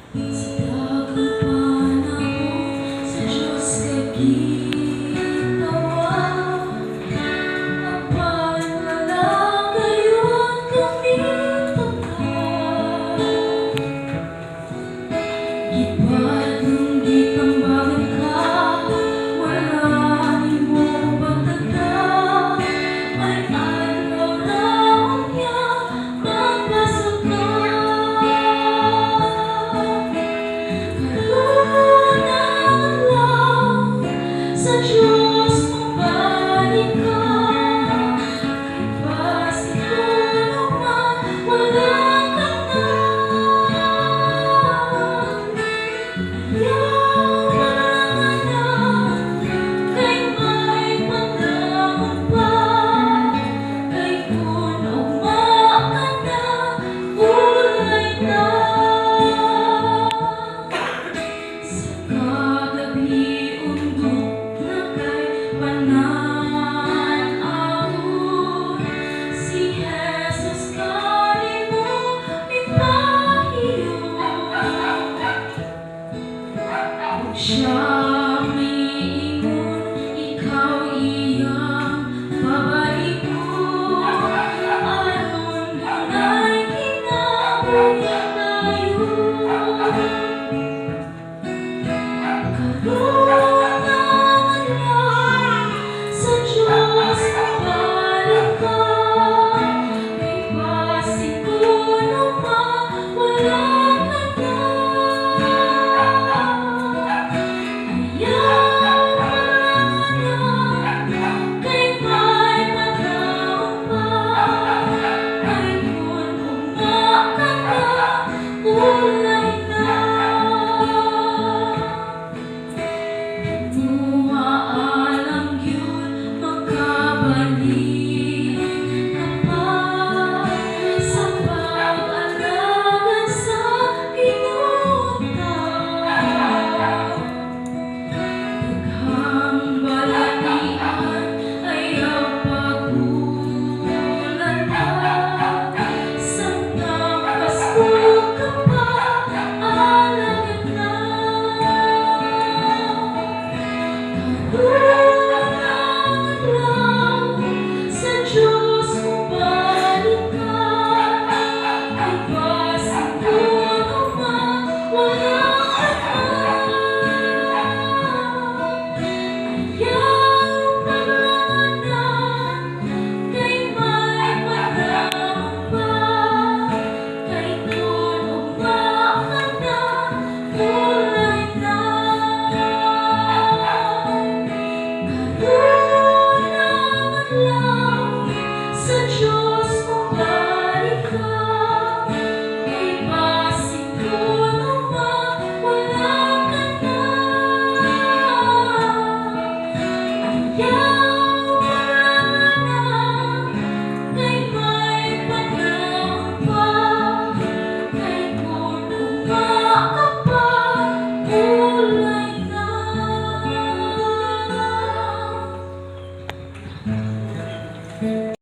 Sa dagang panahon, sa Diyos kay ginawa. Ang panalanggayon kami tapat. Gipadong gitambagan ka, wala mo pagtagda. May adlaw raon niya, magpasok ka. Karunan lang sa Diyos magbalik ka. Kahit pasiguro man, wala ka na. Siya miingon, ikaw iyang babalik ko. Aron dunay kinabuhi tayo.